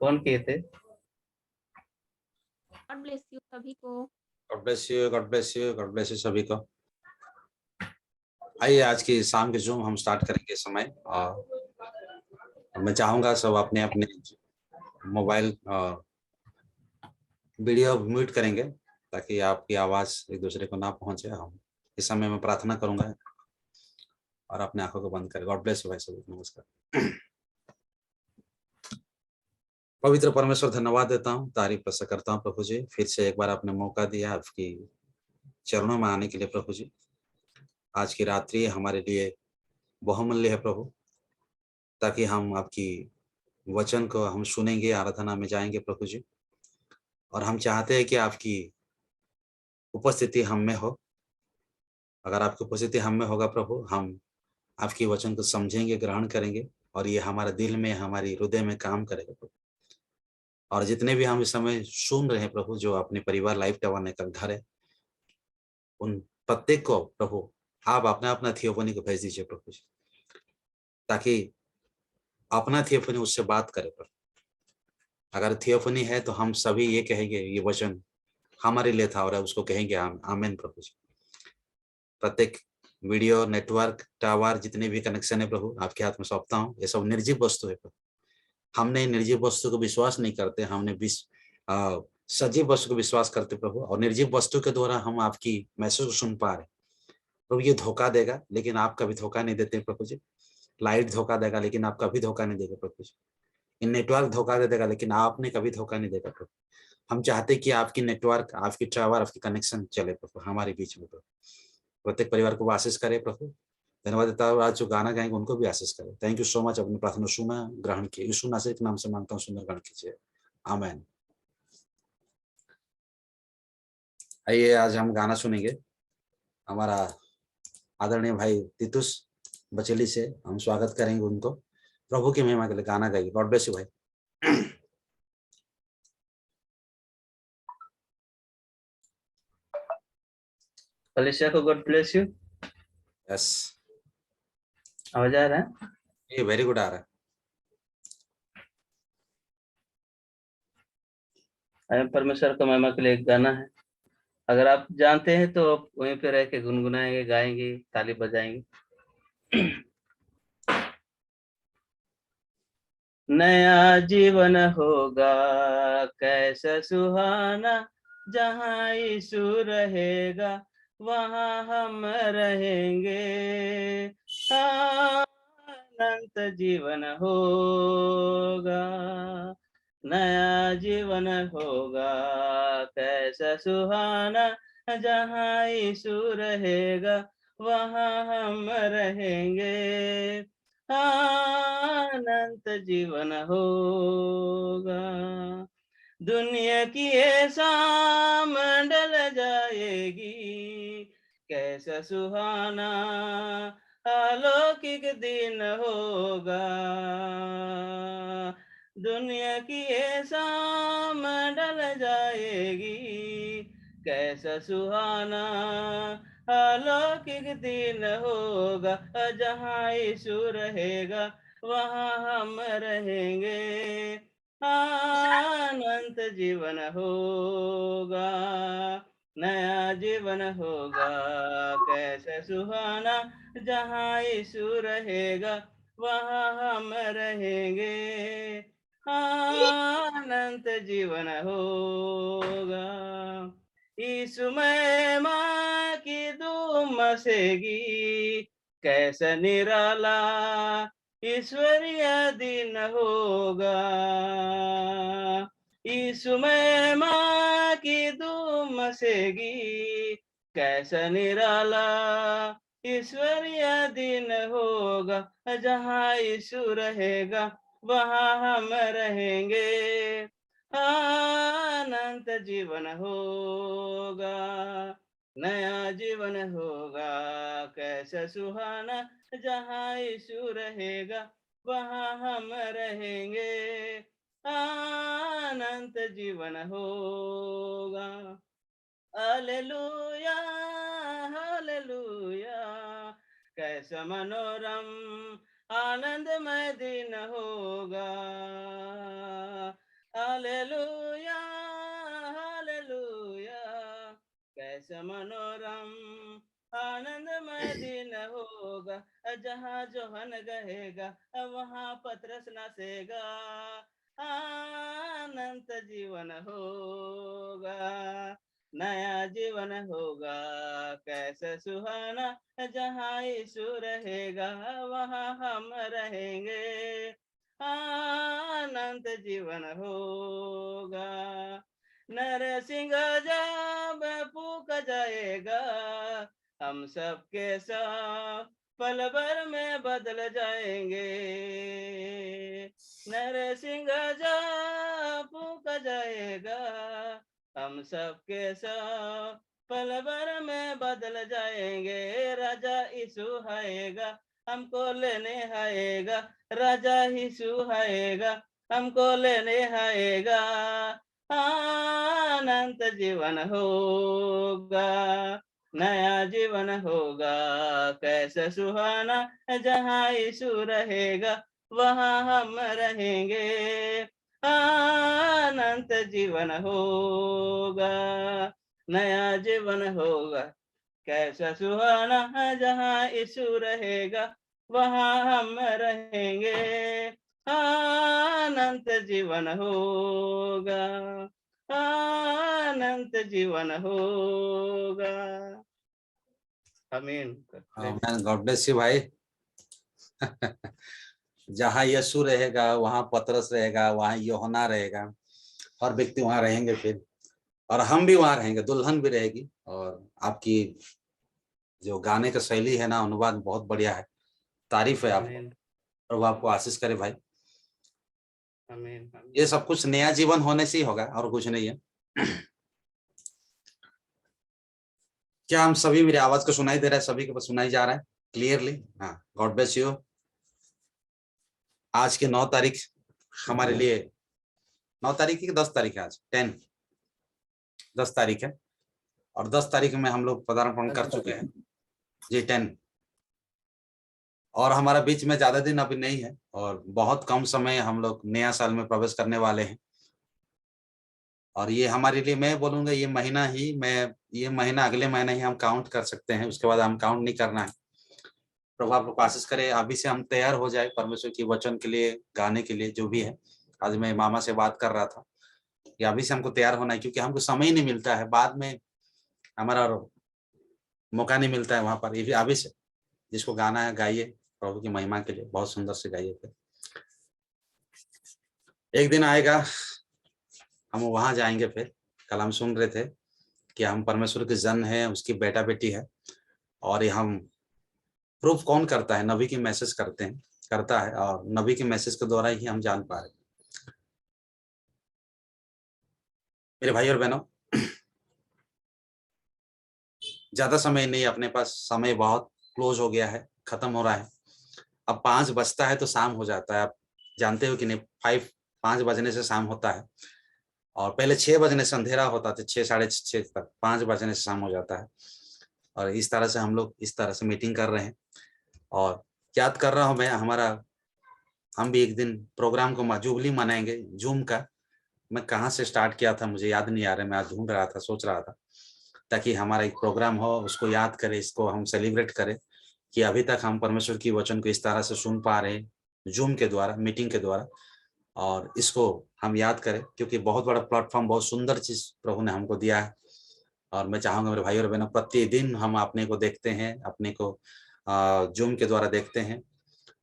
कौन किए थे? गॉड ब्लेस यू सभी को। God bless you, God bless you, God bless you सभी को। आइए आज की शाम के जूम हम स्टार्ट करेंगे समय। और मैं चाहूंगा सब अपने अपने मोबाइल वीडियो म्यूट करेंगे ताकि आपकी आवाज एक दूसरे को ना पहुंचे। हम इस समय में प्रार्थना करूंगा और अपने आंखों को बंद करें। गॉड ब्लेस यू भाई सभी, नमस्कार। पवित्र परमेश्वर, धन्यवाद देता हूँ, तारीफ प्रशंसा करता हूँ प्रभु जी, फिर से एक बार आपने मौका दिया आपकी चरणों में आने के लिए प्रभु जी। आज की रात्रि हमारे लिए बहुमूल्य है प्रभु, ताकि हम आपकी वचन को हम सुनेंगे, आराधना में जाएंगे प्रभु जी। और हम चाहते हैं कि आपकी उपस्थिति हम में हो। अगर आपकी उपस्थिति हम में होगा प्रभु, हम आपकी वचन को समझेंगे, ग्रहण करेंगे और ये हमारे दिल में, हमारी हृदय में काम करेगा प्रभु। और जितने भी हम इस समय सुन रहे हैं प्रभु, जो अपने परिवार लाइफ टवाने का घर है, उन प्रत्येक को प्रभु आप अपना अपना थियोफनी को भेज दीजिए प्रभु जी, ताकि अपना थियोफनी उससे बात करे प्रभु। अगर थियोफनी है तो हम सभी ये कहेंगे ये वचन हमारे लिए था और उसको कहेंगे आमेन प्रभु जी। प्रत्येक वीडियो नेटवर्क टावर जितने भी कनेक्शन है प्रभु आपके हाथ में सौंपता हूँ। ये सब निर्जीव वस्तु है प्रभु। हमने निर्जीव वस्तु को विश्वास नहीं करते, हमने सजीव वस्तु को विश्वास करते प्रभु। और निर्जीव वस्तु के द्वारा हम आपकी मैसेज को सुन पा रहे प्रभु। ये धोखा देगा लेकिन आप कभी धोखा नहीं देते प्रभु जी। लाइट धोखा देगा लेकिन आप कभी धोखा नहीं देगा प्रभु जी। इन नेटवर्क धोखा दे देगा लेकिन आपने कभी धोखा नहीं देगा प्रभु। हम चाहते कि आपकी नेटवर्क, आपकी टावर, आपकी कनेक्शन चले प्रभु हमारे बीच में प्रभु। प्रत्येक परिवार को आशीष करे प्रभु। धन्यवाद देता हूँ, आज जो गाना गाएंगे उनको भी आशीष करे। Thank you so much. अपनी प्रार्थना सुना, ग्रहण किया। यीशु नासरी के नाम से मांगता हूँ, सुंदर ग्रहण कीजिए, आमेन। आइए आज हम गाना सुनेंगे। हमारा आदरणीय भाई तीतुस बचेली से हम स्वागत करेंगे उनको। प्रभु की महिमा के लिए गाना गाइए। गॉड ब्लेस यू भाई। अलिशा को गॉड ब्लेस यू। यस, आवाज आ रहा है? ये वेरी गुड आ रहा है। परमेश्वर का महिमा के लिए एक गाना है। अगर आप जानते हैं तो आप वहीं पे रह के गुनगुनाएंगे, गाएंगे, ताली बजाएंगे। नया जीवन होगा कैसा सुहाना, जहाँ यीशु रहेगा वहाँ हम रहेंगे। अनंत जीवन होगा, नया जीवन होगा कैसा सुहाना, जहाँ यीशु रहेगा वहाँ हम रहेंगे। अनंत जीवन होगा। दुनिया की ऐसा मंडल जाएगी, कैसा सुहाना अलौकिक दिन होगा। दुनिया की ऐसा मंडल जाएगी, कैसा सुहाना अलौकिक दिन होगा। जहाँ यीशु रहेगा वहाँ हम रहेंगे। अनंत जीवन होगा, नया जीवन होगा कैसे सुहाना, जहाँ यीशु रहेगा वहाँ हम रहेंगे। अनंत जीवन होगा। यीशु में माँ की धूम मसेगी, कैसा निराला ईश्वरीय दिन होगा। यीशु में माँ की धूम मसेगी, कैसा निराला ईश्वरीय दिन होगा। जहाँ यीशु रहेगा वहाँ हम रहेंगे। अनंत जीवन होगा, नया जीवन होगा कैसा सुहाना, जहाँ यीशु रहेगा वहाँ हम रहेंगे। अनंत जीवन होगा। हालेलुया हालेलुया, कैसा मनोरम आनंदमय दिन होगा। हालेलुया हालेलुया, कैसा मनोरम आनंदमय दिन होगा, जहाँ जोहन गहेगा वहाँ पतरस नाचेगा, अनंत जीवन होगा, नया जीवन होगा, कैसे सुहाना, जहाँ यीशु रहेगा वहाँ हम रहेंगे, अनंत जीवन होगा, नरसिंह जब फूक जाएगा हम सबके सब पल भर में बदल जाएंगे, नरसिंह जब फूक जाएगा हम सबके सब पल भर में बदल जाएंगे, राजा यीशु आएगा हमको लेने आएगा, राजा यीशु आएगा हमको लेने आएगा, अनंत जीवन होगा, नया जीवन होगा, कैसे सुहाना, जहाँ यीशु रहेगा वहाँ हम रहेंगे, अनंत जीवन होगा, नया जीवन होगा, कैसा सुहाना, जहाँ यीशु रहेगा वहाँ हम रहेंगे, अनंत जीवन होगा, अनंत जीवन होगा। आमीन। आमीन। गॉड ब्लेस यू भाई। जहाँ यीशु रहेगा वहाँ पतरस रहेगा, वहाँ यूहन्ना रहेगा, हर व्यक्ति वहाँ रहेंगे फिर, और हम भी वहाँ रहेंगे, दुल्हन भी रहेगी। और आपकी जो गाने का शैली है ना, अनुवाद बहुत बढ़िया है, तारीफ है आपको, प्रभु आपको आशीष करे भाई। आमीन। ये सब कुछ नया जीवन होने से ही होगा, और कुछ नहीं है। क्या हम सभी, मेरी आवाज को सुनाई दे रहा है? सभी को सुनाई जा रहा है क्लियरली? हाँ, गॉड ब्लेस यू। आज के 9 तारीख हमारे लिए 9 तारीख की 10 तारीख है, आज 10 तारीख है, और 10 तारीख में हम लोग पदार्पण कर चुके हैं जी, 10। और हमारा बीच में ज्यादा दिन अभी नहीं है, और बहुत कम समय हम लोग नया साल में प्रवेश करने वाले हैं। और ये हमारे लिए, मैं बोलूंगा ये महीना ही, ये महीना अगले महीने ही हम काउंट कर सकते हैं, उसके बाद हम काउंट नहीं करना है। प्रभु आप लोग कोशिश करें अभी से हम तैयार हो जाए परमेश्वर की वचन के लिए, गाने के लिए, जो भी है। आज मैं मामा से बात कर रहा था कि अभी से हमको तैयार होना है, क्योंकि हमको समय ही नहीं मिलता है, बाद में हमारा मौका नहीं मिलता है वहां पर। ये भी अभी से जिसको गाना है गाइए, प्रभु की महिमा के लिए बहुत सुंदर से गाइए। फिर एक दिन आएगा हम वहां जाएंगे। फिर कल हम सुन रहे थे कि हम परमेश्वर के जन है, उसकी बेटा बेटी है, और ये हम प्रूफ कौन करता है? नबी की मैसेज करता है, और नबी के मैसेज के द्वारा ही हम जान पा रहे। मेरे भाई और बहनों, ज्यादा समय नहीं अपने पास, समय बहुत क्लोज हो गया है, खत्म हो रहा है। अब 5 बजता है तो शाम हो जाता है, आप जानते हो कि नहीं? 5 बजने से शाम होता है, और पहले 6 बजने से अंधेरा होता था, 6 साढ़े 6 तक, 5 बजने से शाम हो जाता है। और इस तरह से हम लोग इस तरह से मीटिंग कर रहे हैं। और याद कर रहा हूँ मैं, हम भी एक दिन प्रोग्राम को जुबली मनाएंगे जूम का। मैं कहाँ से स्टार्ट किया था मुझे याद नहीं आ रहा, मैं आज ढूंढ रहा था, सोच रहा था, ताकि हमारा एक प्रोग्राम हो, उसको याद करें, इसको हम सेलिब्रेट करें कि अभी तक हम परमेश्वर की वचन को इस तरह से सुन पा रहे हैं जूम के द्वारा, मीटिंग के द्वारा। और इसको हम याद करें, क्योंकि बहुत बड़ा प्लेटफॉर्म, बहुत सुंदर चीज प्रभु ने हमको दिया है। और मैं चाहूंगा मेरे भाई और बहनों, प्रतिदिन हम अपने को देखते हैं, अपने को जूम के द्वारा देखते हैं।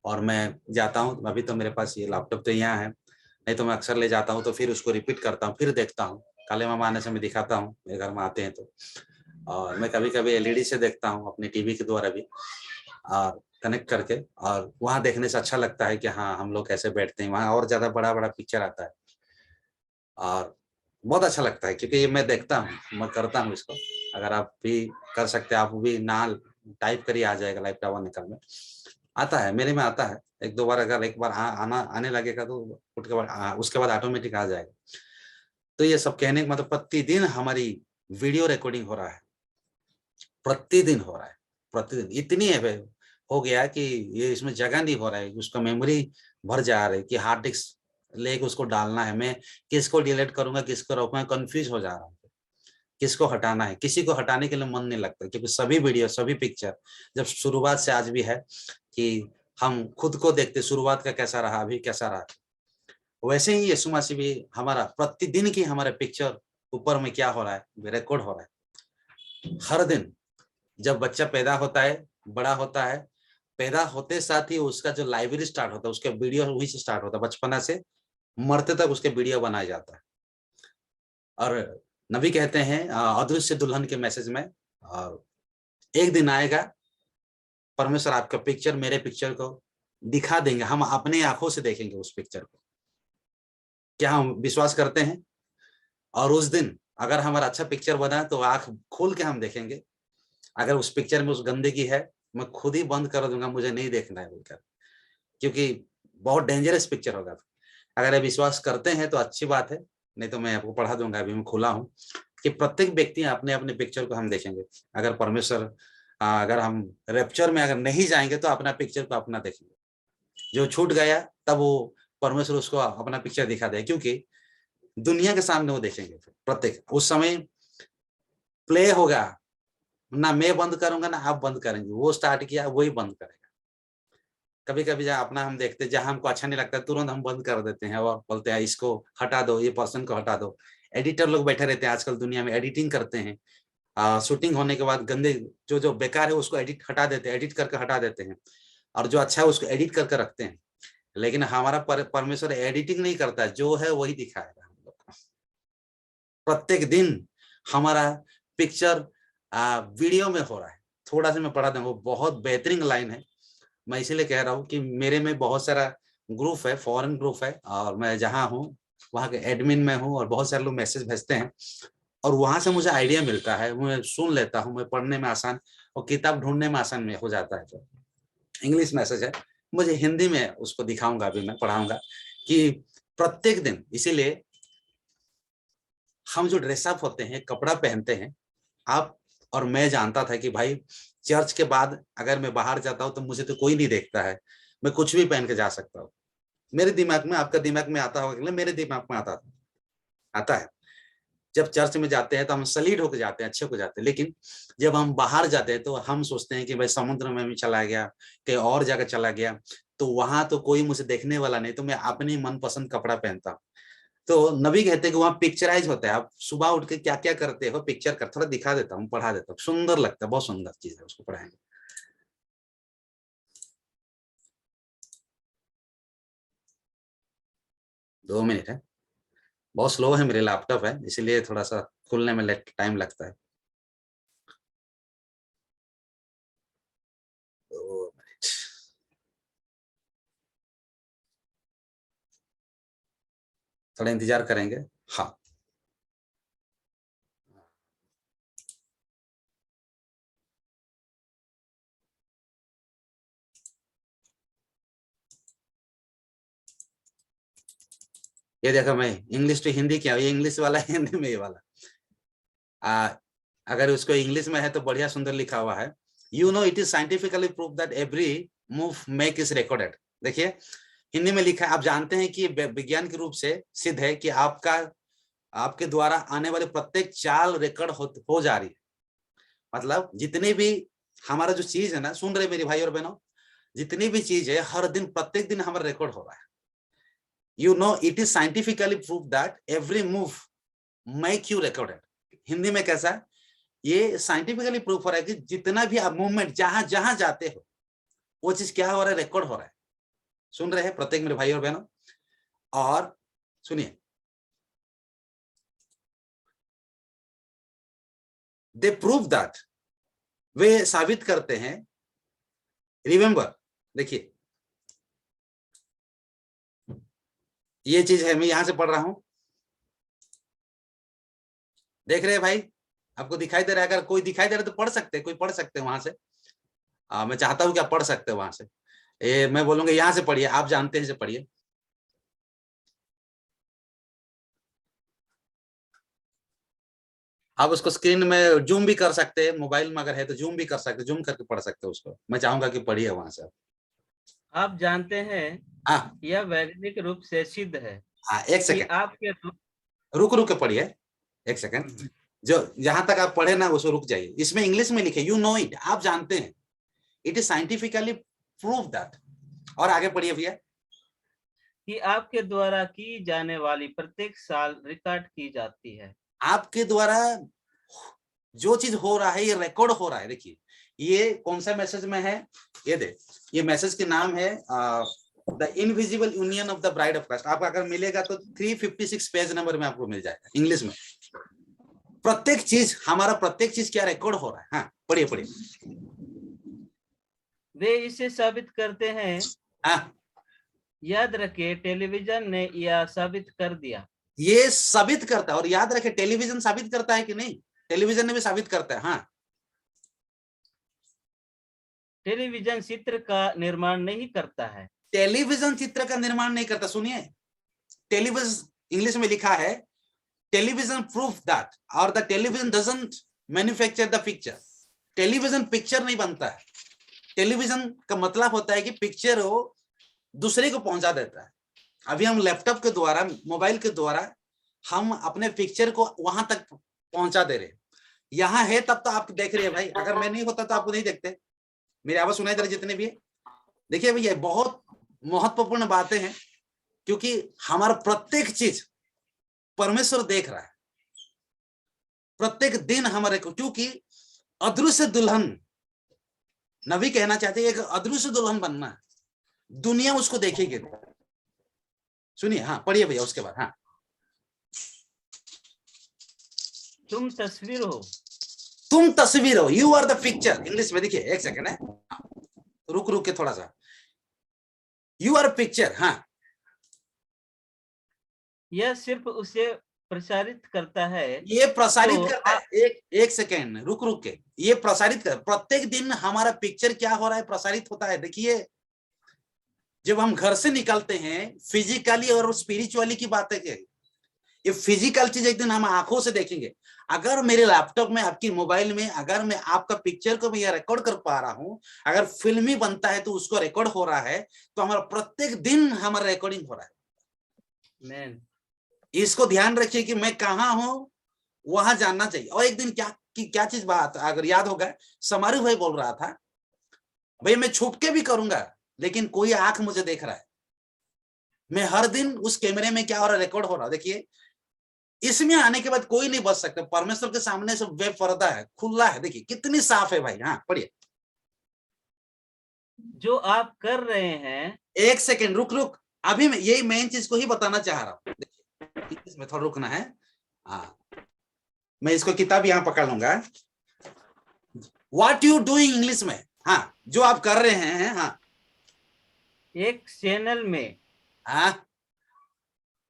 और मैं जाता हूँ, अभी तो मेरे पास ये लैपटॉप तो यहाँ है, नहीं तो मैं अक्सर ले जाता हूँ, तो फिर उसको रिपीट करता हूँ, फिर देखता हूँ। काले मामा आने से मैं दिखाता हूँ, मेरे घर में आते हैं तो। और मैं कभी कभी एलईडी से देखता हूँ, अपने टीवी के द्वारा भी, और कनेक्ट करके। और वहाँ देखने से अच्छा लगता है कि हाँ, हम लोग कैसे बैठते हैं वहाँ, और ज्यादा बड़ा बड़ा पिक्चर आता है, और बहुत अच्छा लगता है, क्योंकि ये मैं देखता हूँ, मैं करता हूँ इसको। अगर आप भी कर सकते हैं, आप भी ना टाइप करिए, आ जाएगा लाइव टावर निकल में, आता है, मेरे में आता है। 1-2 बार अगर एक बार आने लगेगा तो उठ के बाद उसके बाद ऑटोमेटिक आ जाएगा। तो ये सब कहने का मतलब, प्रतिदिन हमारी वीडियो रिकॉर्डिंग हो रहा है, प्रतिदिन हो रहा है, प्रतिदिन। इतनी हो गया कि ये इसमें जगह नहीं हो रहा है, उसका मेमोरी भर जा रहा है कि हार्ड डिस्क लेके उसको डालना है, मैं किसको डिलीट करूंगा, किसको रोकूंगा, कंफ्यूज हो जा रहा हूँ, किसको हटाना है। किसी को हटाने के लिए मन नहीं लगता, क्योंकि सभी वीडियो, सभी पिक्चर जब शुरुआत से आज भी है कि हम खुद को देखते शुरुआत का कैसा रहा, अभी कैसा रहा, वैसे ही यीशु मसीह भी हमारा प्रतिदिन की हमारे पिक्चर ऊपर में क्या हो रहा है, रिकॉर्ड हो रहा है। हर दिन जब बच्चा पैदा होता है, बड़ा होता है, पैदा होते साथ ही उसका जो लाइब्रेरी स्टार्ट होता है, उसके वीडियो वही से स्टार्ट होता है, बचपना से मरते तक उसके वीडियो बनाया जाता है। और नबी कहते हैं अदृश्य दुल्हन के मैसेज में, और एक दिन आएगा परमेश्वर आपका पिक्चर मेरे पिक्चर को दिखा देंगे, हम अपने आंखों से देखेंगे उस पिक्चर को। क्या हम विश्वास करते हैं? और उस दिन अगर हमारा अच्छा पिक्चर बना तो आंख खोल के हम देखेंगे। अगर उस पिक्चर में उस गंदगी है, मैं खुद ही बंद कर दूंगा, मुझे नहीं देखना है बोलकर, क्योंकि बहुत डेंजरस पिक्चर होगा। अगर आप विश्वास करते हैं तो अच्छी बात है, नहीं तो मैं आपको पढ़ा दूंगा, अभी मैं खुला हूँ कि प्रत्येक व्यक्ति अपने अपने पिक्चर को हम देखेंगे। अगर परमेश्वर अगर हम रैप्चर में अगर नहीं जाएंगे तो अपना पिक्चर को अपना देखेंगे। जो छूट गया तब वो परमेश्वर उसको अपना पिक्चर दिखा दे, क्योंकि दुनिया के सामने वो देखेंगे। प्रत्येक उस समय प्ले होगा, ना मैं बंद करूंगा ना आप बंद करेंगे, वो स्टार्ट किया वही बंद करेगा। कभी कभी जहाँ अपना हम देखते हैं, जहां हमको अच्छा नहीं लगता तुरंत हम बंद कर देते हैं और बोलते हैं इसको हटा दो, ये पर्सन को हटा दो। एडिटर लोग बैठे रहते हैं आजकल दुनिया में, एडिटिंग करते हैं, शूटिंग होने के बाद गंदे जो बेकार है उसको हटा देते हैं, एडिट करके हटा देते हैं, और जो अच्छा है उसको एडिट करके रखते हैं। लेकिन हमारा परमेश्वर एडिटिंग नहीं करता, जो है वही दिखाएगा हम लोग को। प्रत्येक दिन हमारा पिक्चर वीडियो में हो रहा है। थोड़ा सा मैं पढ़ा दूंगा, बहुत बेहतरीन लाइन है। मैं इसीलिए कह रहा हूँ कि मेरे में बहुत सारा ग्रुप है, फॉरेन ग्रुप है, और मैं जहाँ हूँ वहाँ के एडमिन में हूँ, और बहुत सारे लोग मैसेज भेजते हैं और वहां से मुझे आइडिया मिलता है, मैं सुन लेता हूँ, मैं पढ़ने में आसान और किताब ढूंढने में आसान में हो जाता है। तो इंग्लिश मैसेज है, मुझे हिंदी में उसको दिखाऊंगा, अभी मैं पढ़ाऊंगा कि प्रत्येक दिन। इसीलिए हम जो ड्रेसअप होते हैं, कपड़ा पहनते हैं, आप और मैं जानता था कि भाई चर्च के बाद अगर मैं बाहर जाता हूं तो मुझे तो कोई नहीं देखता है, मैं कुछ भी पहन के जा सकता हूँ। मेरे दिमाग में, आपका दिमाग में आता होगा, मेरे दिमाग में आता है। जब चर्च में जाते हैं तो हम सलीड होकर जाते हैं, अच्छे हो जाते हैं, लेकिन जब हम बाहर जाते हैं तो हम सोचते हैं कि भाई समुद्र में भी चला गया, कहीं और जगह चला गया, तो वहां तो कोई मुझे देखने वाला नहीं, तो मैं अपनी मनपसंद कपड़ा पहनता हूँ। तो नबी कहते हैं कि वहां पिक्चराइज होता है, आप सुबह उठ के क्या क्या करते हो पिक्चर कर, थोड़ा दिखा देता हूँ, पढ़ा देता हूँ, सुंदर लगता है, बहुत सुंदर चीज है, उसको पढ़ाएंगे। 2 मिनट है, बहुत स्लो है, मेरे लैपटॉप है इसीलिए थोड़ा सा खुलने में टाइम लगता है। 2 मिनट, थोड़ा इंतजार करेंगे। हाँ, ये देखो, मैं इंग्लिश टू हिंदी किया, ये इंग्लिश वाला है, हिंदी में ये वाला। अगर उसको इंग्लिश में है तो बढ़िया सुंदर लिखा हुआ है, you know it is scientifically prove that every move make is recorded. देखिए हिंदी में लिखा है, आप जानते हैं कि विज्ञान के रूप से सिद्ध है कि आपके द्वारा आने वाले प्रत्येक चाल रिकॉर्ड हो जा रही है। मतलब जितनी भी हमारा जो चीज है ना, सुन रहे मेरे भाई और बहनों, जितनी भी चीज है हर दिन प्रत्येक दिन हमारा रिकॉर्ड हो रहा है। You know it is scientifically prove that every move make you recorded. Hindi में कैसा है, ये साइंटिफिकली प्रूफ हो रहा है कि जितना भी आप मूवमेंट जहां जहां जाते हो वो चीज क्या हो रहा है, रिकॉर्ड हो रहा है। सुन रहे हैं प्रत्येक मेरे भाई और बहनों? और सुनिए, दे प्रूव दैट, वे साबित करते हैं, रिमेंबर, देखिए ये चीज है, मैं यहां से पढ़ रहा हूं, देख रहे हैं भाई, आपको दिखाई दे रहा है? अगर कोई दिखाई दे रहा है तो पढ़ सकते हैं, कोई पढ़ सकते हैं वहां से। मैं चाहता हूं कि आप पढ़ सकते हैं वहां से। मैं बोलूंगा यहां से पढ़िए, आप जानते हैं से पढ़िए। आप उसको स्क्रीन में जूम भी कर सकते हैं, मोबाइल में अगर है तो जूम भी कर सकते हैं, जूम करके पढ़ सकते हैं उसको। मैं चाहूंगा कि पढ़िए वहां से। आप जानते हैं हाँ, यह वैज्ञानिक रूप से सिद्ध है हाँ एक कि सेकंड, आपके रुक रुक के पढ़िए एक सेकंड। जो जहां तक आप पढ़े ना उसको रुक जाइए। इसमें इंग्लिश में लिखे यू नो इट, आप जानते हैं, it is scientifically prove that. और आगे पढ़िए भैया। कि आपके द्वारा की जाने वाली प्रत्येक साल रिकॉर्ड की जाती है। आपके द्वारा जो चीज हो रहा है ये रिकॉर्ड हो रहा है। देखिए ये कौन सा मैसेज में है, ये देख, ये मैसेज के नाम है the invisible union of the bride of Christ. आपको अगर मिलेगा तो 356 पेज नंबर में आपको मिल जाएगा इंग्लिश में। प्रत्येक चीज, हमारा प्रत्येक चीज क्या रिकॉर्ड हो रहा है। हाँ पढ़िए पढ़िए। वे इसे साबित करते हैं। हाँ याद रखिए टेलीविजन ने यह साबित कर दिया। ये साबित करता है, और याद रखे टेलीविजन साबित करता है कि नहीं, टेलीविजन ने भी साबित करता है। हाँ टेलीविजन चित्र का निर्माण नहीं करता है। टेलीविजन चित्र का निर्माण नहीं करता। सुनिए, टेलीविजन इंग्लिश में लिखा है टेलीविजन प्रूफ दैट, और the television doesn't manufacture the picture. Television picture नहीं बनता है। टेलीविजन का मतलब होता है कि पिक्चर वो दूसरे को पहुंचा देता है। अभी हम लैपटॉप के द्वारा, मोबाइल के द्वारा हम अपने पिक्चर को वहां तक पहुंचा दे रहे हैं। यहाँ है तब तो आप देख रहे हैं भाई, अगर मैं नहीं होता तो आपको नहीं देखते। मेरी आवाज सुनाई दे रही जितने भी है। देखिए भैया बहुत महत्वपूर्ण बातें हैं, क्योंकि हमारा प्रत्येक चीज परमेश्वर देख रहा है। प्रत्येक दिन हमारे को, क्योंकि अदृश्य दुल्हन, नबी कहना चाहते हैं एक अदृश्य दुल्हन बनना है, दुनिया उसको देखेगी। सुनिए, हाँ पढ़िए भैया उसके बाद। हाँ तुम तस्वीर हो। तुम तस्वीर हो, you are the picture. English में देखिए एक सेकंड है, रुक रुक के थोड़ा सा, यू आर पिक्चर। हाँ यह सिर्फ उसे प्रसारित करता है। ये प्रसारित तो करता है। एक सेकेंड रुक रुक के, ये प्रसारित कर, प्रत्येक दिन हमारा पिक्चर क्या हो रहा है, प्रसारित होता है। देखिए जब हम घर से निकलते हैं, फिजिकली और स्पिरिचुअली की बातें करें, ये फिजिकल चीज एक दिन हम आंखों से देखेंगे। अगर मेरे लैपटॉप में, आपकी मोबाइल में, अगर मैं आपका पिक्चर को मैं रिकॉर्ड कर पा रहा हूं, अगर फिल्म ही बनता है तो उसको रिकॉर्ड हो रहा है, तो हमारा प्रत्येक दिन हमारा रिकॉर्डिंग हो रहा है। मैन इसको ध्यान रखिए कि मैं कहाँ हूं, वहां जानना चाहिए। और एक दिन क्या चीज बात अगर याद होगा, समारू भाई बोल रहा था, भाई मैं छुप के भी करूंगा लेकिन कोई आंख मुझे देख रहा है। मैं हर दिन उस कैमरे में क्या हो रहा है, रिकॉर्ड हो रहा है। देखिए इसमें आने के बाद कोई नहीं बच सकता। परमेश्वर के सामने से वे पर्दा है, खुला है। देखिए कितनी साफ है भाई। हाँ पढ़िए। जो आप कर रहे हैं। एक सेकेंड रुक रुक, अभी मैं यही मेन चीज को ही बताना चाह रहा हूँ। देखिए इसमें थोड़ा रुकना है। हाँ मैं इसको किताब यहां पकड़ लूंगा। व्हाट यू डूइंग इंग्लिश में। हाँ जो आप कर रहे हैं। हाँ एक चैनल में हाँ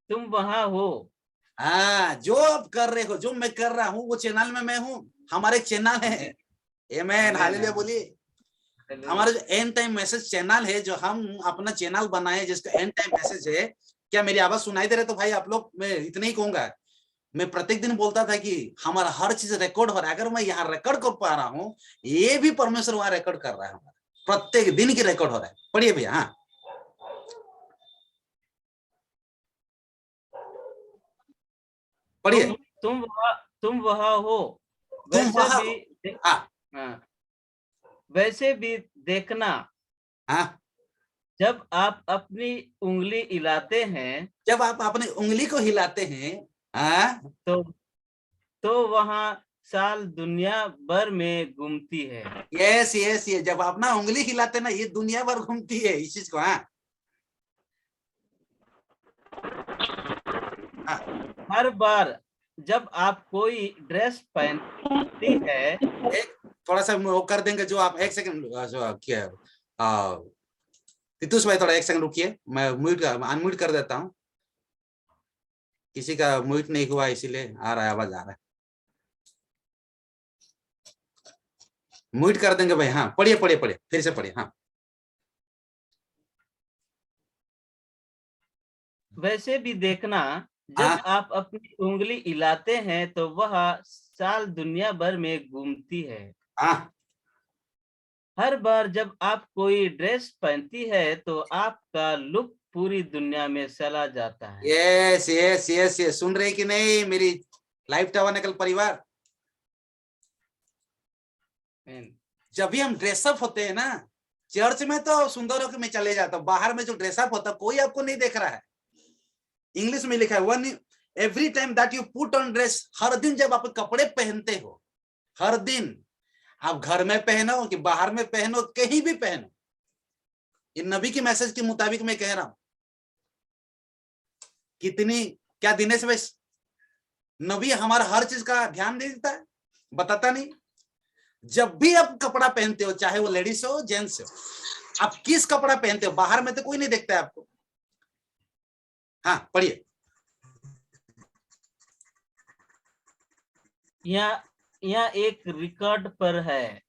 तुम वहां हो। हाँ जो आप कर रहे हो, जो मैं कर रहा हूँ, वो चैनल में मैं हूँ। हमारे चैनल है। आमेन हालेलुया बोलिए। हमारा जो एंड टाइम मैसेज चैनल है, जो हम अपना चैनल बनाए जिसका एंड टाइम मैसेज है। क्या मेरी आवाज सुनाई दे रही? तो भाई आप लोग, मैं इतना ही कहूंगा, मैं प्रत्येक दिन बोलता था कि हमारा हर चीज रिकॉर्ड हो रहा है। अगर मैं यहाँ रिकॉर्ड कर पा रहा हूँ, ये भी परमेश्वर वहां रिकॉर्ड कर रहा है। हमारा प्रत्येक दिन की रिकॉर्ड हो रहा है। पढ़िए भैया। हाँ पढ़िए। तुम वहां हो। तुम वैसे वहां भी हो। हाँ हाँ, वैसे भी देखना। हाँ जब आप अपनी उंगली हिलाते हैं जब आप अपनी उंगली को हिलाते हैं, हाँ तो वहां साल दुनिया भर में घूमती है। यस यस, ये जब अपना उंगली हिलाते ना, ये दुनिया भर घूमती है इस चीज को। हाँ हाँ हर बार जब आप कोई ड्रेस पहनती है। एक थोड़ा सा वो कर देंगे, जो आप एक सेकंड, जो क्या तितुष भाई थोड़ा एक सेकंड रुकिए, मैं म्यूट अनम्यूट कर देता हूँ। किसी का म्यूट नहीं हुआ इसीलिए आ रहा है, आवाज आ रहा है। म्यूट कर देंगे भाई। हाँ पढ़िए पढ़िए पढ़िए, फिर से पढ़िए। हाँ वैसे भी देखना। हाँ जब आप अपनी उंगली हिलाते हैं तो वह साल दुनिया भर में घूमती है। हाँ हर बार जब आप कोई ड्रेस पहनती है तो आपका लुक पूरी दुनिया में चला जाता है। यस यस यस यस, सुन रहे कि नहीं मेरी लाइफ टाबरनेकल परिवार? जब भी हम ड्रेसअप होते हैं ना, चर्च में तो सुंदर होकर मैं चले जाता हूँ, बाहर में जो ड्रेसअप होता है कोई आपको नहीं देख रहा है। इंग्लिश में लिखा है one every time that you put on dress, हर दिन जब आप कपड़े पहनते हो, हर दिन आप घर में पहनो कि बाहर में पहनो, कहीं भी पहनो, ये नबी की मैसेज के मुताबिक मैं कह रहा हूं। कितनी क्या दिनेश भाई, नबी हमारा हर चीज का ध्यान देता है, बताता नहीं। जब भी आप कपड़ा पहनते हो, चाहे वो लेडीज हो जेंट्स हो, आप किस कपड़ा पहनते हो, बाहर में तो कोई नहीं देखता है आपको। हाँ पढ़िए। यहाँ एक रिकॉर्ड पर है,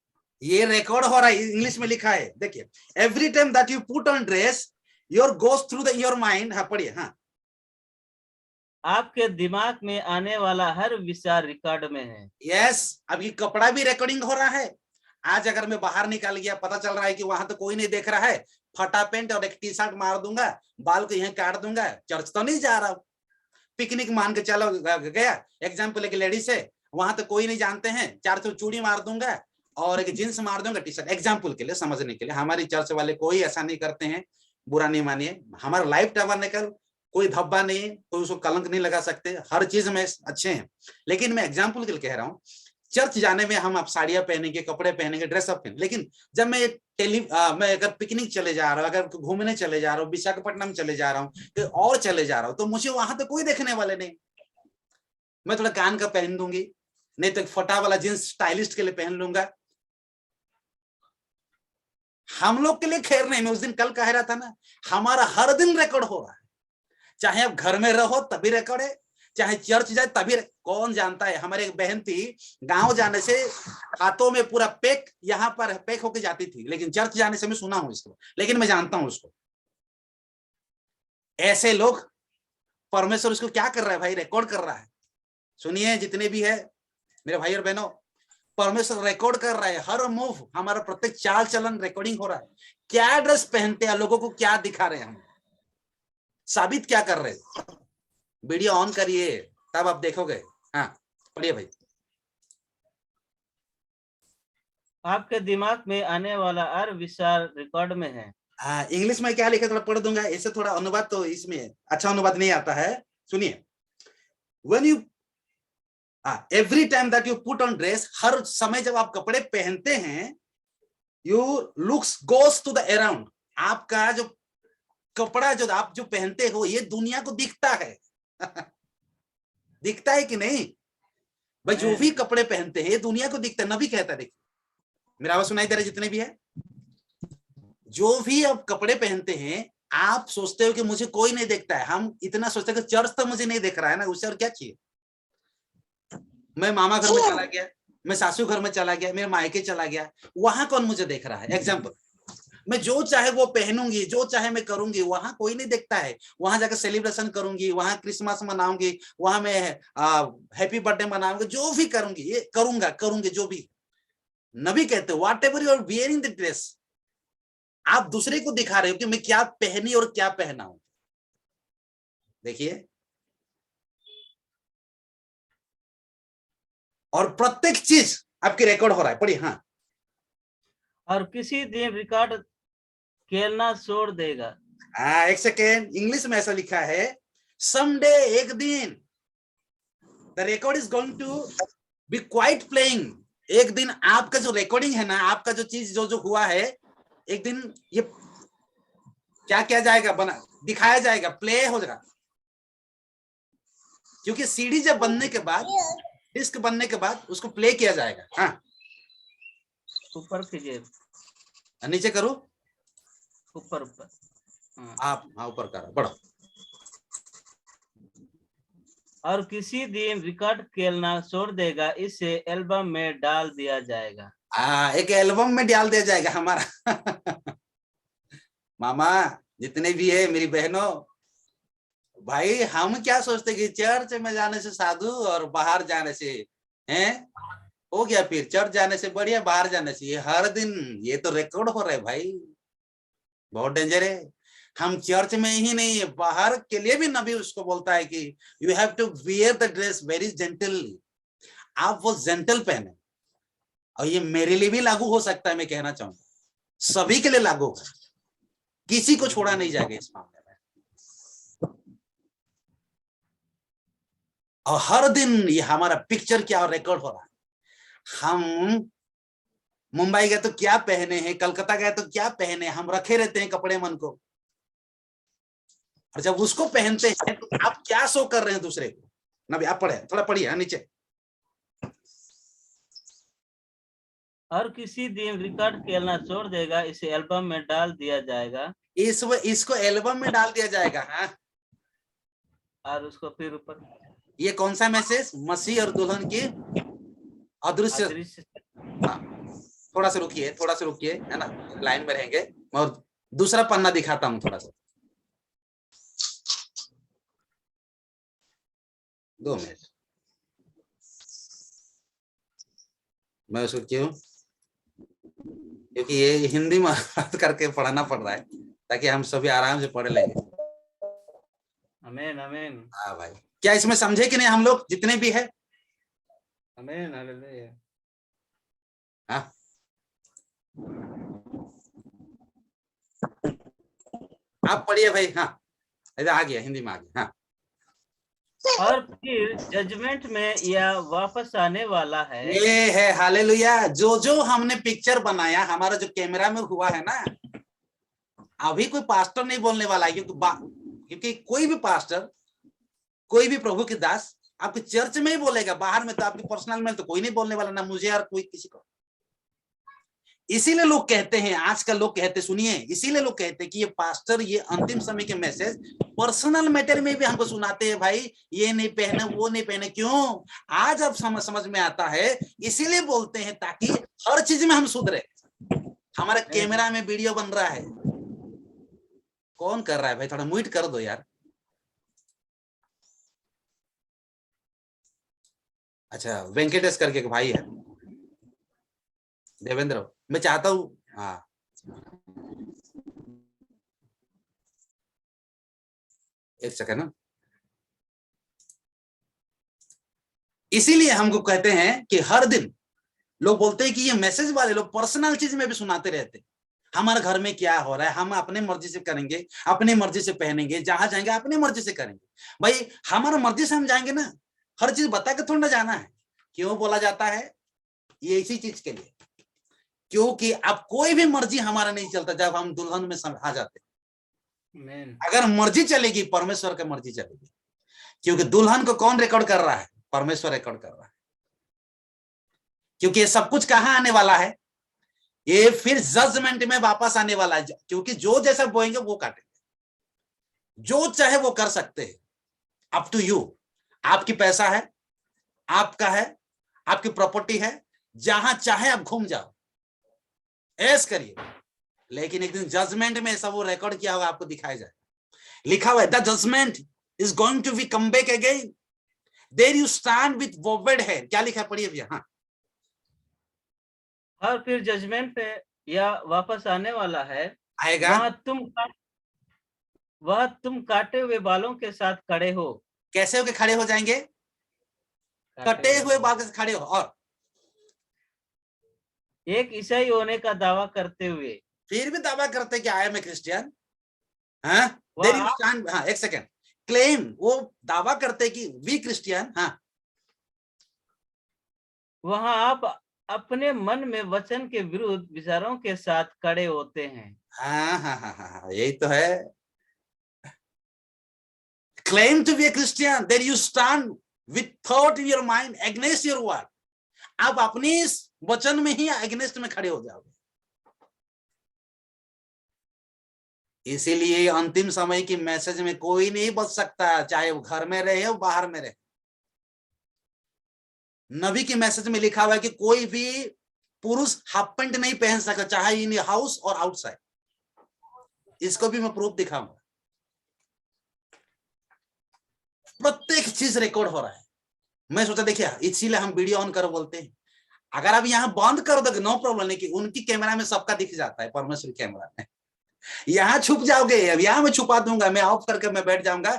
ये रिकॉर्ड हो रहा है, इंग्लिश में लिखा है, देखिए। Every time that you put on dress your goes through the your mind. हाँ पढ़िए। हाँ, आपके दिमाग में आने वाला हर विचार रिकॉर्ड में है। यस, अब ये कपड़ा भी रिकॉर्डिंग हो रहा है। आज अगर मैं बाहर निकाल गया, पता चल रहा है कि वहां तो कोई नहीं देख रहा है, फटा पेंट और एक टी शर्ट मार दूंगा, बाल को यहीं काट दूंगा, चर्च तो नहीं जा रहा हूं, पिकनिक मान के चलो गया, एग्जाम्पल एक लेडीज है, वहां तो कोई नहीं जानते हैं, 400 चूड़ी मार दूंगा और एक जींस मार दूंगा, टी शर्ट, एग्जाम्पल के लिए, समझने के लिए। हमारी चर्च वाले कोई ऐसा नहीं करते हैं, बुरा नहीं मानिए। हमारा लाइफ टाबरनेकल कोई धब्बा नहीं, कोई उसको कलंक नहीं लगा सकते, हर चीज में अच्छे हैं। लेकिन मैं एग्जाम्पल के लिए कह रहा हूँ, चर्च जाने में हम आप साड़ियां पहनेंगे, कपड़े पहनेंगे, ड्रेसअप पहनेंगे, लेकिन जब मैं अगर पिकनिक चले जा रहा हूँ, अगर घूमने चले जा रहा हूँ, विशाखापट्टनम चले जा रहा हूँ और चले जा रहा हूँ, तो मुझे वहां तो कोई देखने वाले नहीं। मैं थोड़ा कान का पहन दूंगी, नहीं तो फटा वाला जींस स्टाइलिस्ट के लिए पहन लूंगा। हम लोग के लिए खैर नहीं, मैं उस दिन कल कह रहा था ना, हमारा हर दिन रिकॉर्ड हो रहा है, चाहे आप घर में रहो तभी रिकॉर्ड है, चाहे चर्च जाए तभी। कौन जानता है, हमारे एक बहन थी, गांव जाने से हाथों में पूरा पैक यहाँ पर पैक होके जाती थी, लेकिन चर्च जाने से मैं सुना हूं इसको, लेकिन मैं जानता हूं उसको। ऐसे लोग, परमेश्वर उसको क्या कर रहा है भाई, रिकॉर्ड कर रहा है। सुनिए जितने भी है मेरे भाई और बहनों, परमेश्वर रिकॉर्ड कर रहा है, हर मूव, हमारा प्रत्येक चाल चलन रिकॉर्डिंग हो रहा है। क्या ड्रेस पहनते हैं, लोगों को क्या दिखा रहे हैं, हम साबित क्या कर रहे हैं। वीडियो ऑन करिए तब आप देखोगे। हाँ पढ़िए भाई। आपके दिमाग में आने वाला हर विचार रिकॉर्ड में है। हाँ, इंग्लिश में क्या लिखा थोड़ा पढ़ दूंगा, ऐसे थोड़ा अनुवाद तो इसमें अच्छा अनुवाद नहीं आता है, सुनिए। When you every time that you put on dress, हर समय जब आप कपड़े पहनते हैं, you looks goes to the around, आपका जो कपड़ा जो आप जो पहनते हो ये दुनिया को दिखता है। दिखता है कि नहीं भाई, जो भी कपड़े पहनते हैं ये दुनिया को दिखता है। नबी कहता है, देखिए मेरा आवाज सुनाई दे रहा है जितने भी है, जो भी आप कपड़े पहनते हैं, आप सोचते हो कि मुझे कोई नहीं देखता है, हम इतना सोचते हैं कि चर्च तो मुझे नहीं देख रहा है ना, उससे और क्या चाहिए। मैं मामा घर में चला गया, मैं सासू घर में चला गया, मेरे मायके चला गया, वहां कौन मुझे देख रहा है। एग्जाम्पल, मैं जो चाहे वो पहनूंगी, जो चाहे मैं करूंगी, वहां कोई नहीं देखता है। वहां जाकर सेलिब्रेशन करूंगी, वहां क्रिसमस मनाऊंगी, वहां मैं हैप्पी बर्थडे मनाऊंगी, जो भी करूंगी, ये करूंगी जो भी। नबी कहते हैं whatever you are wearing the dress, आप दूसरे को दिखा रहे हो कि मैं क्या पहनी और क्या पहना हूं। देखिए, और प्रत्येक चीज आपकी रिकॉर्ड हो रहा है। पढ़िए। हाँ, और किसी दिन रिकॉर्ड खेलना छोड़ देगा। एक सेकेंड, इंग्लिश में ऐसा लिखा है, समडे, एक दिन, the record is going to be quite playing. एक दिन आपका जो रिकॉर्डिंग है ना, आपका जो चीज जो जो हुआ है, एक दिन ये क्या किया जाएगा, बना दिखाया जाएगा, प्ले हो जाएगा। क्योंकि सीडी जब बनने के बाद, डिस्क बनने के बाद उसको प्ले किया जाएगा। हाँ, ऊपर कीजिए, नीचे करो, ऊपर ऊपर। आप हाँ ऊपर करो, बढ़ो। और किसी दिन रिकॉर्ड खेलना छोड़ देगा, इसे एल्बम में डाल दिया जाएगा। एक एल्बम में डाल दिया जाएगा हमारा। मामा जितने भी है, मेरी बहनों, भाई हम क्या सोचते कि चर्च में जाने से साधु और बाहर जाने से हैं हो गया, फिर चर्च जाने से बढ़िया बाहर जाने से, ये हर दिन ये तो रिकॉर्ड हो रहा है भाई, बहुत डेंजर है। हम चर्च में ही नहीं है, बाहर के लिए भी नबी उसको बोलता है कि you have to wear the dress very gently, आप वो जेंटल पहने। और ये मेरे लिए भी लागू हो सकता है, मैं कहना चाहूंगा सभी के लिए लागू है, किसी को छोड़ा नहीं जाएगा इस मामले में। और हर दिन ये हमारा पिक्चर क्या रिकॉर्ड हो रहा है, हम मुंबई गए तो क्या पहने हैं, कलकत्ता गए तो क्या पहने, हम रखे रहते हैं कपड़े मन को, और जब उसको पहनते हैं तो आप क्या शो कर रहे हैं दूसरे को। नबी आप पढ़े, थोड़ा पढ़िए नीचे। और किसी दिन रिकॉर्ड खेलना छोड़ देगा, इसे एल्बम में डाल दिया जाएगा। इसको एल्बम में डाल दिया जाएगा। हाँ, और उसको फिर ऊपर ये कौन सा मैसेज, मसीह और दुल्हन की अदृश्य। हाँ, थोड़ा सा रुकिए है ना, लाइन में रहेंगे, और दूसरा पन्ना दिखाता हूं थोड़ा सा, 2 मिनट। मैं उसको क्योंकि ये हिंदी में बात करके पढ़ाना पड़ रहा है ताकि हम सभी आराम से पढ़ लेंगे। आमीन आमीन। हाँ भाई, क्या इसमें समझे कि नहीं हम लोग जितने भी है? आमीन हालेलुया। हाँ, आप पढ़िए भाई। हाँ, इधर आ गया, हिंदी में आ गया। हाँ, और फिर जजमेंट में यह वापस आने वाला है। ये है हालेलुया। जो हमने पिक्चर बनाया, हमारा जो कैमरा में हुआ है ना, अभी कोई पास्टर नहीं बोलने वाला है, क्योंकि कोई भी पास्टर, कोई भी प्रभु के दास आपके चर्च में ही बोलेगा, बाहर में तो आपके पर्सनल में तो कोई नहीं बोलने वाला, ना मुझे और कोई किसी को। इसीलिए लोग कहते हैं, आजकल लोग कहते, सुनिए, इसीलिए लोग कहते हैं कि ये पास्टर ये अंतिम समय के मैसेज पर्सनल मैटर में भी हमको सुनाते हैं, भाई ये नहीं पहने, वो नहीं पहने। क्यों? आज अब समझ में आता है, इसीलिए बोलते हैं ताकि हर चीज में हम सुधरे। हमारा कैमरा में वीडियो बन रहा है, कौन कर रहा है भाई? थोड़ा म्यूट कर दो यार। अच्छा, वेंकटेश करके एक भाई है, देवेंद्र, मैं चाहता हूं। हाँ, एक सेकंड ना। इसीलिए हमको कहते हैं कि हर दिन लोग बोलते हैं कि ये मैसेज वाले लोग पर्सनल चीज में भी सुनाते रहते हैं, हमारे घर में क्या हो रहा है, हम अपने मर्जी से करेंगे, अपने मर्जी से पहनेंगे, जहां जाएंगे अपने मर्जी से करेंगे। भाई हमारा मर्जी से हम जाएंगे ना, हर चीज बता के थोड़ा ना जाना है। क्यों बोला जाता है? ये इसी चीज के लिए, क्योंकि अब कोई भी मर्जी हमारा नहीं चलता जब हम दुल्हन में आ जाते। अगर मर्जी चलेगी, परमेश्वर की मर्जी चलेगी, क्योंकि दुल्हन को कौन रिकॉर्ड कर रहा है? परमेश्वर रिकॉर्ड कर रहा है। क्योंकि ये सब कुछ कहां आने वाला है? ये फिर जजमेंट में वापस आने वाला है, क्योंकि जो जैसा बोएंगे वो काटेंगे, जो चाहे वो कर सकते हैं। अप टू यू, आपकी पैसा है, आपका है, आपकी प्रॉपर्टी है, जहां चाहे आप घूम जाओ, ऐश करिए। लेकिन एक दिन जजमेंट में सब वो रिकॉर्ड किया हुआ आपको दिखाया जाए, लिखा हुआ है, the judgement is going to be come back again, there you stand with vowed है। क्या लिखा है? पढ़िए भैया। हाँ, और फिर जजमेंट पे यह वापस आने वाला है, आएगा। वह तुम काटे हुए बालों के साथ खड़े हो। कैसे होके खड़े हो जाएंगे? कटे हुए बाल से खड़े हो, और एक ईसाई होने का दावा करते हुए, फिर भी दावा करते कि आई एम ए क्रिश्चियन। हाँ, देयर यू स्टैंड। हाँ, एक सेकंड, क्लेम, वो दावा करते कि वी क्रिश्चियन। हाँ, वहां आप अपने मन में वचन के विरुद्ध विचारों के साथ खड़े होते हैं। हाँ हाँ हाँ हाँ, यही तो है। Claim to be a Christian, there you stand with thought in your mind against your word. आप अपनी वचन में ही अगेंस्ट में खड़े हो जाओगे। इसीलिए अंतिम समय की मैसेज में कोई नहीं बच सकता, चाहे वो घर में रहे हो बाहर में रहे। नबी की मैसेज में लिखा हुआ है कि कोई भी पुरुष हाफ पैंट नहीं पहन सकता, चाहे इन हाउस और आउटसाइड। इसको भी मैं प्रूफ दिखाऊंगा। प्रत्येक चीज रिकॉर्ड हो रहा है। मैं सोचा देखिए, इसीलिए हम वीडियो ऑन कर बोलते हैं। अगर आप यहाँ बंद कर दोगे नो प्रॉब्लम, नहीं कि उनकी कैमरा में सबका दिख जाता है, परमेश्वर कैमरा में यहाँ छुप जाओगे, अब यहाँ मैं छुपा दूंगा, मैं ऑफ करके मैं बैठ जाऊंगा,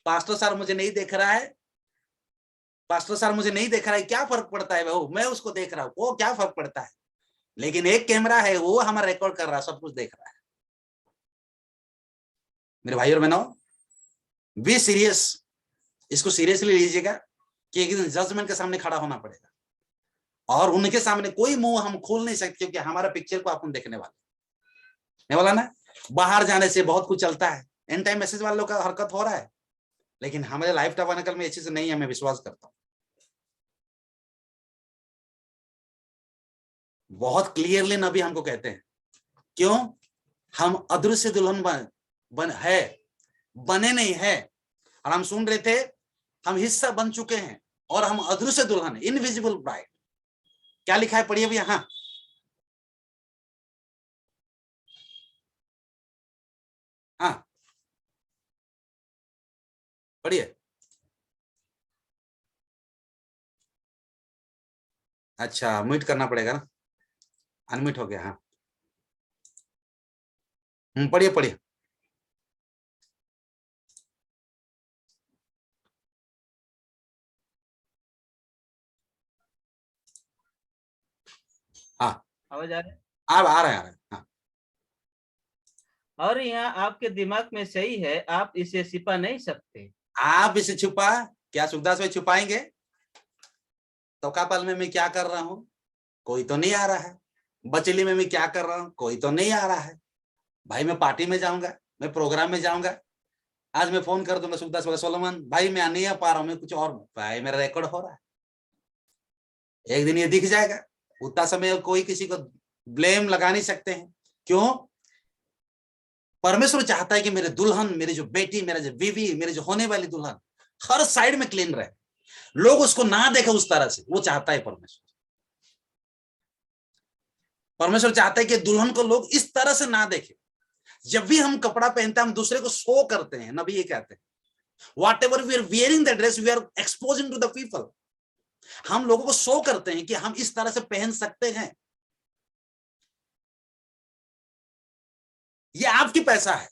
पास्टर सर मुझे नहीं देख रहा है, पास्टर सर मुझे नहीं देख रहा है, क्या फर्क पड़ता है, वो मैं उसको देख रहा हूँ, वो क्या फर्क पड़ता है। लेकिन एक कैमरा है, वो हमारा रिकॉर्ड कर रहा है, सब कुछ देख रहा है। मेरे भाई और बहनों, बी सीरियस, इसको सीरियसली लीजिएगा कि एक दिन जजमेंट के सामने खड़ा होना पड़ेगा, और उनके सामने कोई मुंह हम खोल नहीं सकते, क्योंकि हमारा पिक्चर को अपन देखने वाले नहीं बोला ना। बाहर जाने से बहुत कुछ चलता है, एंड टाइम मैसेज वालों का हरकत हो रहा है, लेकिन हमारे लाइफ टाबरनेकल में ये चीज नहीं है, मैं विश्वास करता हूं। बहुत क्लियरली नबी हमको कहते हैं, क्यों हम अदृश्य दुल्हन बने नहीं है, और हम सुन रहे थे हम हिस्सा बन चुके हैं, और हम अदृश्य दुल्हन, इनविजिबल ब्राइड। क्या लिखा है, पढ़िए भैया। हाँ, हाँ पढ़िए। अच्छा, म्यूट करना पड़ेगा ना, अनम्यूट हो गया। हाँ पढ़िए पढ़िए। हाँ आवाज आ रही है? अब आ रहे हैं। हाँ, और यहाँ आपके दिमाग में सही है, आप इसे छिपा नहीं सकते। आप इसे छुपा, क्या सुखदास भाई छुपाएंगे? तो कापल में मैं क्या कर रहा हूं, कोई तो नहीं आ रहा है। बचली में मैं क्या कर रहा हूं, कोई तो नहीं आ रहा है। भाई मैं पार्टी में जाऊंगा, मैं प्रोग्राम में जाऊंगा, आज मैं फोन कर दूंगा सुखदास भाई, सोलोमन भाई मैं नहीं आ पा रहा हूं, मैं कुछ और, भाई मेरा रिकॉर्ड हो रहा है, एक दिन ये दिख जाएगा। उतना समय कोई किसी को ब्लेम लगा नहीं सकते हैं। क्यों? परमेश्वर चाहता है कि मेरे दुल्हन, मेरी जो बेटी, मेरा जो बीवी, मेरी जो होने वाली दुल्हन हर साइड में क्लीन रहे, लोग उसको ना देखे उस तरह से, वो चाहता है परमेश्वर। परमेश्वर चाहता है कि दुल्हन को लोग इस तरह से ना देखे। जब भी हम कपड़ा पहनते हैं, हम दूसरे को शो करते हैं, नबी ये कहते हैं, whatever we are wearing the dress, we are exposing to the people। हम लोगों को शो करते हैं कि हम इस तरह से पहन सकते हैं। ये आपकी पैसा है,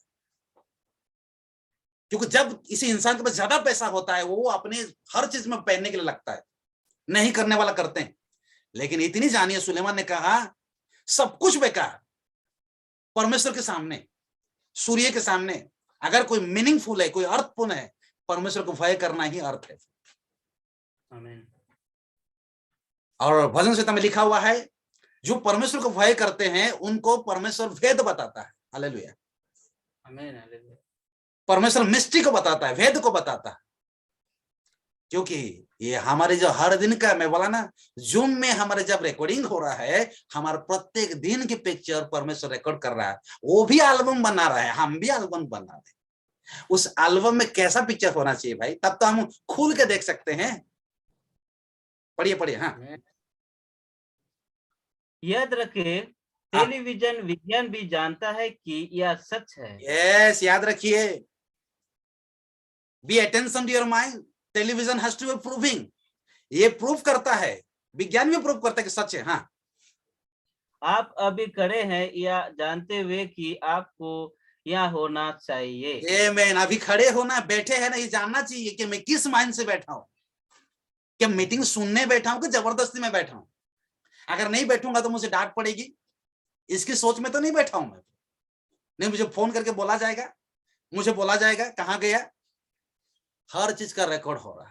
क्योंकि जब किसी इंसान के पास ज्यादा पैसा होता है, वो अपने हर चीज में पहनने के लिए लगता है, नहीं करने वाला करते हैं। लेकिन इतनी जानिए, सुलेमान ने कहा सब कुछ बेकार परमेश्वर के सामने, सूर्य के सामने। अगर कोई मीनिंगफुल है, कोई अर्थपूर्ण है, परमेश्वर को भय करना ही अर्थ है। आमीन। और भजन संहिता में लिखा हुआ है, जो परमेश्वर को भय करते हैं उनको परमेश्वर वेद बताता है। हालेलुया, आमीन, हालेलुया। परमेश्वर मिस्ट्री को बताता है, वेद को बताता है। क्योंकि ये हमारे जो हर दिन का, मैं बोला ना, जूम में हमारे जब रिकॉर्डिंग हो रहा है, हमारे प्रत्येक दिन की पिक्चर परमेश्वर रिकॉर्ड कर रहा है, वो भी एल्बम बना रहा है, हम भी एल्बम बना रहे हैं। उस एल्बम में कैसा पिक्चर होना चाहिए भाई, तब तो हम खुल के देख सकते हैं। पढ़िए पढ़िए। हाँ, याद रखे, टेलीविजन विज्ञान भी जानता है कि यह सच है। यस, याद रखिए, be attention to your mind, television has to be proving, ये प्रूफ करता है, विज्ञान भी प्रूफ करता है कि सच है। हाँ, आप अभी खड़े हैं या जानते हुए कि आपको यहाँ होना चाहिए। ये मैं अभी खड़े होना, बैठे हैं ना, ये जानना चाहिए कि मैं किस माइंड से बैठा हूं, क्या मीटिंग सुनने बैठा हूं कि जबरदस्ती में बैठा हूं। अगर नहीं बैठूंगा तो मुझे डांट पड़ेगी, इसकी सोच में तो नहीं बैठा हूं मैं। नहीं, मुझे फोन करके बोला जाएगा, मुझे बोला जाएगा कहां गया, हर चीज का रिकॉर्ड हो रहा है।